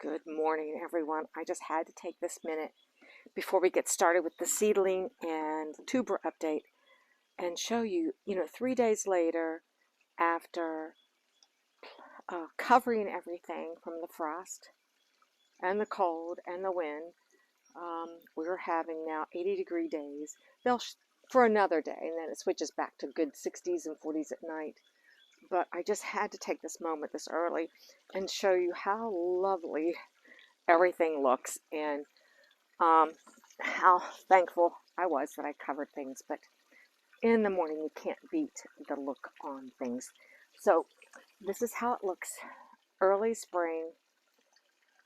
Good morning, everyone. I just had to take this minute before we get started with the seedling and tuber update and show you, 3 days later, after covering everything from the frost and the cold and the wind, we're having now 80-degree days. For another day, and then it switches back to good 60s and 40s at night. But I just had to take this moment this early and show you how lovely everything looks and how thankful I was that I covered things. But in the morning, you can't beat the look on things. So this is how it looks early spring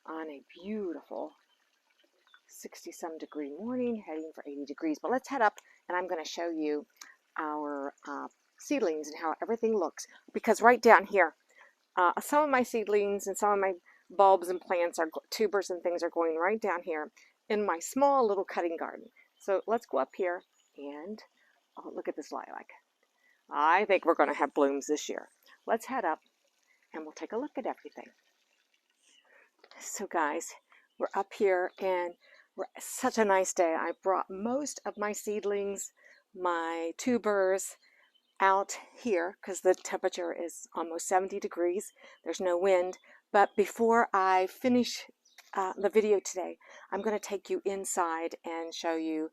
on a beautiful 60-some degree morning, heading for 80 degrees. But let's head up, and I'm going to show you our seedlings and how everything looks. Because right down here, some of my seedlings and some of my bulbs and plants, tubers and things are going right down here in my small little cutting garden. So let's go up here and look at this lilac. I think we're going to have blooms this year. Let's head up and we'll take a look at everything. So guys, we're up here and it's such a nice day. I brought most of my seedlings, my tubers, out here because the temperature is almost 70 degrees. There's no wind. But before I finish the video today, I'm going to take you inside and show you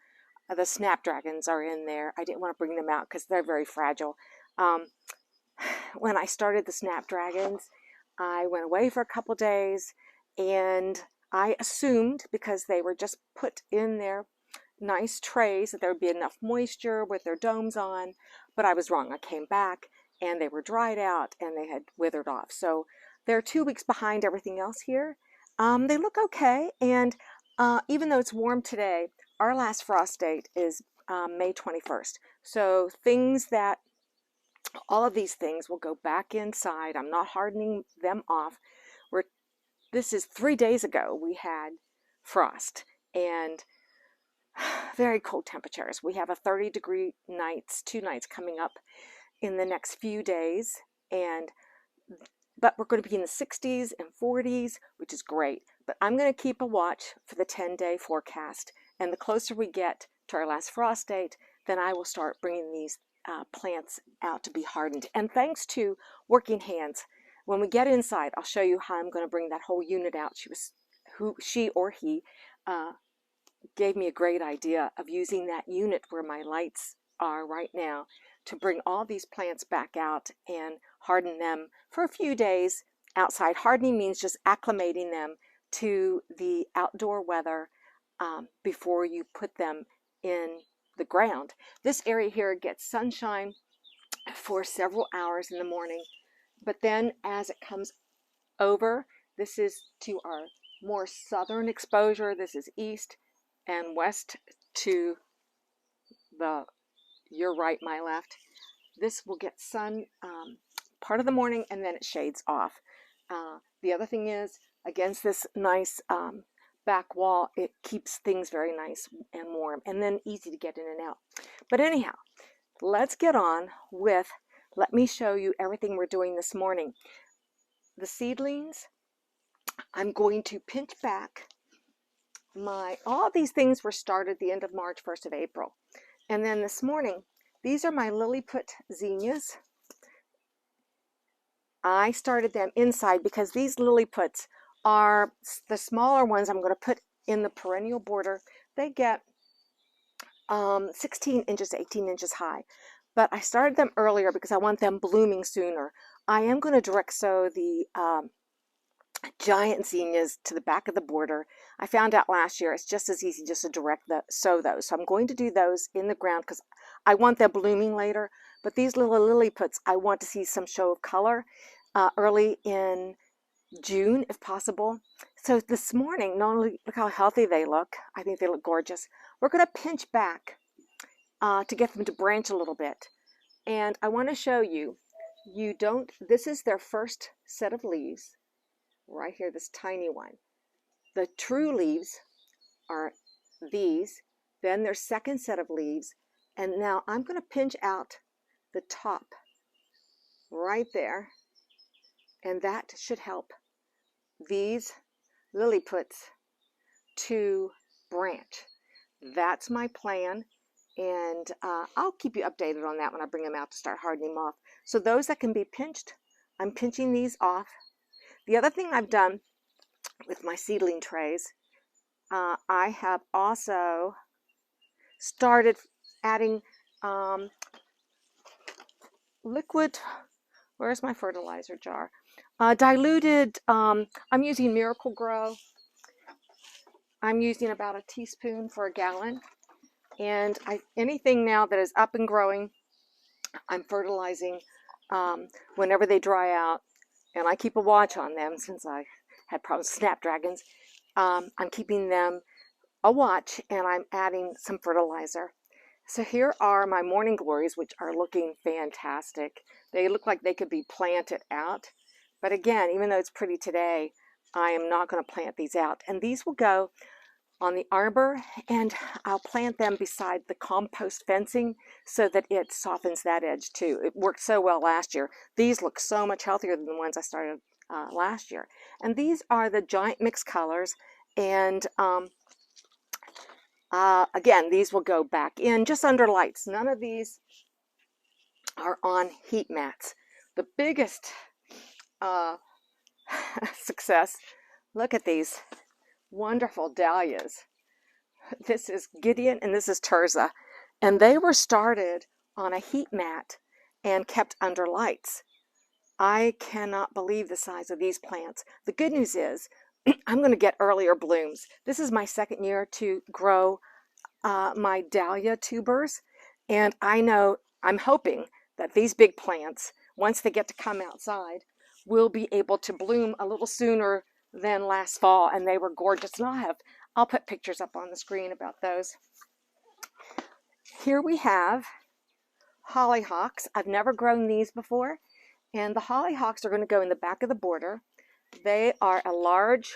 the snapdragons are in there. I didn't want to bring them out because they're very fragile. When I started the snapdragons, I went away for a couple days and I assumed, because they were just put in their nice trays, that there would be enough moisture with their domes on, but I was wrong. I came back and they were dried out and they had withered off. So they're 2 weeks behind everything else here. They look okay, and even though it's warm today, our last frost date is May 21st. So all of these things will go back inside. I'm not hardening them off. This is 3 days ago we had frost and very cold temperatures. We have a 30-degree nights, 2 nights coming up in the next few days, but we're going to be in the 60s and 40s, which is great. But I'm going to keep a watch for the 10-day forecast, and the closer we get to our last frost date, then I will start bringing these plants out to be hardened. And thanks to working hands, when we get inside, I'll show you how I'm going to bring that whole unit out. She or he gave me a great idea of using that unit where my lights are right now to bring all these plants back out and harden them for a few days outside. Hardening means just acclimating them to the outdoor weather before you put them in the ground. This area here gets sunshine for several hours in the morning, but then as it comes over, this is to our more southern exposure. This is east and west to your right, my left. This will get sun part of the morning and then it shades off. The other thing is, against this nice back wall, it keeps things very nice and warm and then easy to get in and out. But anyhow, let's get on with, let me show you everything we're doing this morning. The seedlings, I'm going to pinch back all these things were started the end of March, 1st of April. And then this morning, these are my lilliput zinnias. I started them inside because these lilliputs are the smaller ones I'm going to put in the perennial border. They get 16 inches to 18 inches high. But I started them earlier because I want them blooming sooner. I am going to direct sow the giant zinnias to the back of the border. I found out last year it's just as easy just to direct sow those. So I'm going to do those in the ground because I want them blooming later. But these little lilliputs, I want to see some show of color early in June if possible. So this morning, not only look how healthy they look, I think they look gorgeous. We're going to pinch back to get them to branch a little bit. And I want to show you, this is their first set of leaves. Right here, this tiny one. The true leaves are these, then their second set of leaves, and now I'm going to pinch out the top right there, and that should help these lilliputs to branch. That's my plan, and I'll keep you updated on that when I bring them out to start hardening them off. So those that can be pinched, I'm pinching these off. The other thing I've done with my seedling trays, I have also started adding liquid, where's my fertilizer jar? Diluted, I'm using Miracle Grow. I'm using about a teaspoon for a gallon. And anything now that is up and growing, I'm fertilizing whenever they dry out. And I keep a watch on them since I had problems with snapdragons. I'm keeping them a watch, and I'm adding some fertilizer. So here are my morning glories, which are looking fantastic. They look like they could be planted out. But again, even though it's pretty today, I am not going to plant these out. And these will go on the arbor, and I'll plant them beside the compost fencing so that it softens that edge too. It worked so well last year. These look so much healthier than the ones I started last year. And these are the giant mixed colors. And again, these will go back in just under lights. None of these are on heat mats. The biggest success, look at these wonderful dahlias. This is Gideon and this is Tirzah. And they were started on a heat mat and kept under lights. I cannot believe the size of these plants. The good news is I'm going to get earlier blooms. This is my second year to grow my dahlia tubers. And I'm hoping that these big plants, once they get to come outside, will be able to bloom a little sooner than last fall. And they were gorgeous. And I'll put pictures up on the screen about those. Here we have hollyhocks. I've never grown these before. And the hollyhocks are going to go in the back of the border. They are a large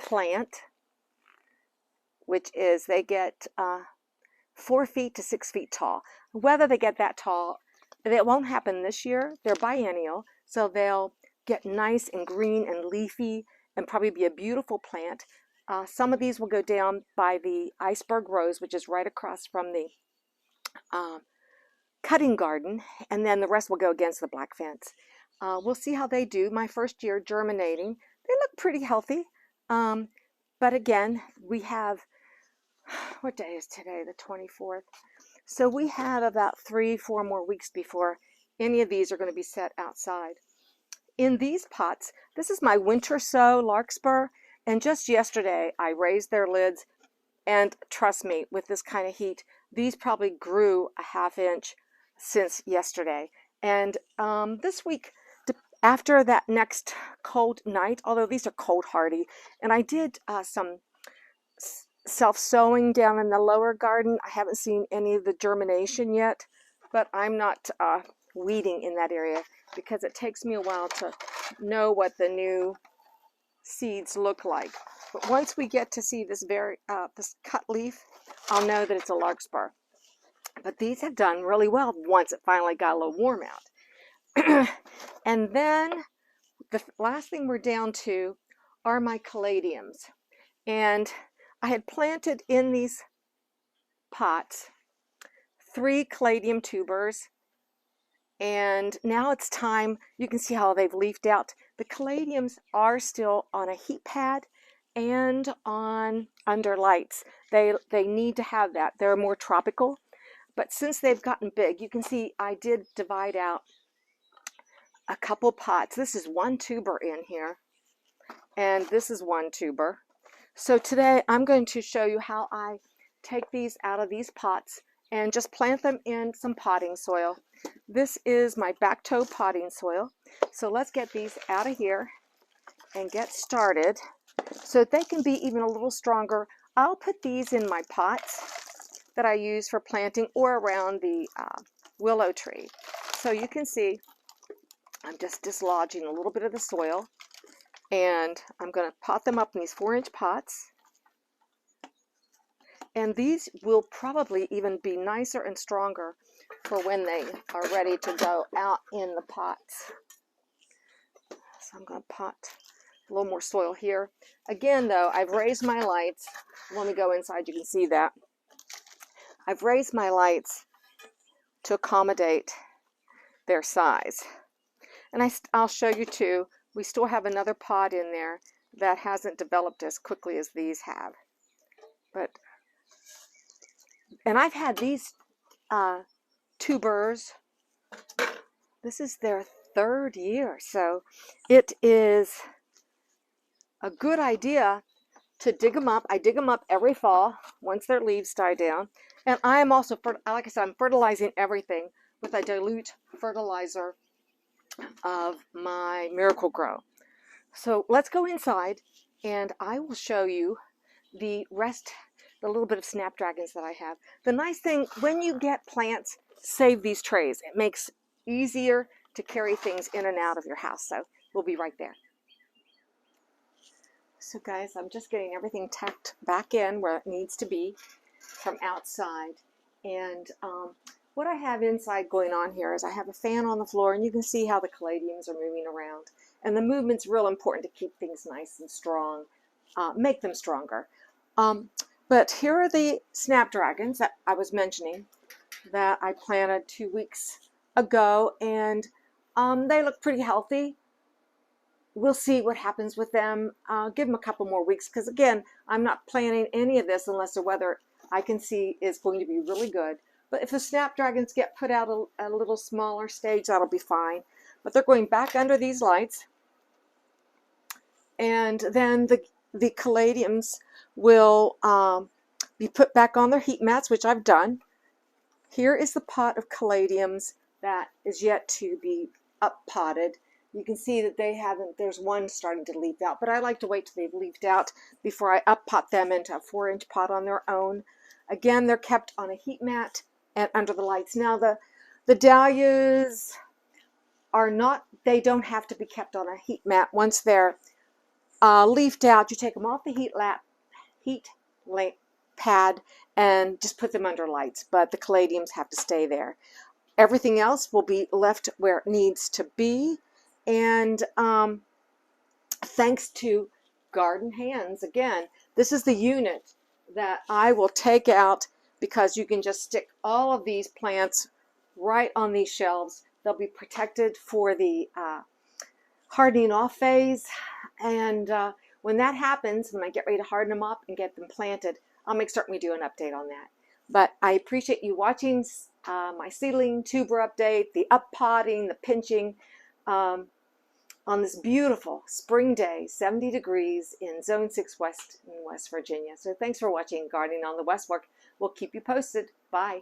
plant, which is they get 4 feet to 6 feet tall. Whether they get that tall, it won't happen this year. They're biennial, so they'll get nice and green and leafy and probably be a beautiful plant. Some of these will go down by the iceberg rose, which is right across from the cutting garden, and then the rest will go against the black fence. We'll see how they do. My first year germinating, they look pretty healthy. But again, we have, what day is today? The 24th. So we have about 3-4 more weeks before any of these are going to be set outside. In these pots, this is my winter sow Larkspur, and just yesterday I raised their lids, and trust me, with this kind of heat, these probably grew a ½ inch since yesterday. And this week, after that next cold night, although these are cold hardy, and I did some self-sowing down in the lower garden. I haven't seen any of the germination yet, but I'm not weeding in that area because it takes me a while to know what the new seeds look like. But once we get to see this this cut leaf, I'll know that it's a larkspur. But these have done really well once it finally got a little warm out. And then the last thing we're down to are my caladiums. And I had planted in these pots 3 caladium tubers, and now it's time. You can see how they've leafed out. The caladiums are still on a heat pad and on under lights. They need to have that. They're more tropical, but since they've gotten big, you can see I did divide out a couple pots. This is 1 tuber in here, and this is 1 tuber. So today I'm going to show you how I take these out of these pots and just plant them in some potting soil. This is my back toe potting soil. So let's get these out of here and get started so that they can be even a little stronger. I'll put these in my pots that I use for planting or around the willow tree. So you can see I'm just dislodging a little bit of the soil. And I'm going to pot them up in these 4-inch pots. And these will probably even be nicer and stronger for when they are ready to go out in the pots. So I'm going to pot A little more soil here. Again, though, I've raised my lights. When we go inside, you can see that. I've raised my lights to accommodate their size. And I'll show you too, we still have another pod in there that hasn't developed as quickly as these have. And I've had these tubers, this is their 3rd year, so it is a good idea to dig them up. I dig them up every fall once their leaves die down. And I am also, like I said, I'm fertilizing everything with a dilute fertilizer of my Miracle-Gro. So let's go inside and I will show you the rest, the little bit of snapdragons that I have. The nice thing, when you get plants, save these trays. It makes it easier to carry things in and out of your house. So we'll be right there. So guys, I'm just getting everything tucked back in where it needs to be from outside. And what I have inside going on here is I have a fan on the floor, and you can see how the caladiums are moving around. And the movement's real important to keep things nice and strong, make them stronger. But here are the snapdragons that I was mentioning that I planted 2 weeks ago, and they look pretty healthy. We'll see what happens with them. Give them a couple more weeks, because again, I'm not planting any of this unless the weather I can see is going to be really good. But if the snapdragons get put out a little smaller stage, that'll be fine. But they're going back under these lights. And then the caladiums will be put back on their heat mats, which I've done. Here is the pot of caladiums that is yet to be up potted. You can see that they haven't, there's one starting to leaf out, but I like to wait till they've leafed out before I up pot them into a 4-inch pot on their own. Again, they're kept on a heat mat and under the lights. Now the dahlias are not, they don't have to be kept on a heat mat. Once they're leafed out, you take them off the heat lamp pad and just put them under lights, but the caladiums have to stay there. Everything else will be left where it needs to be. And thanks to Garden Hands, again, this is the unit that I will take out, because you can just stick all of these plants right on these shelves. They'll be protected for the hardening off phase. And when that happens, when I get ready to harden them up and get them planted, I'll make certain we do an update on that. But I appreciate you watching my seedling tuber update, the up potting, the pinching, on this beautiful spring day, 70 degrees in Zone 6 West in West Virginia. So thanks for watching Gardening on the West Fork. We'll keep you posted. Bye.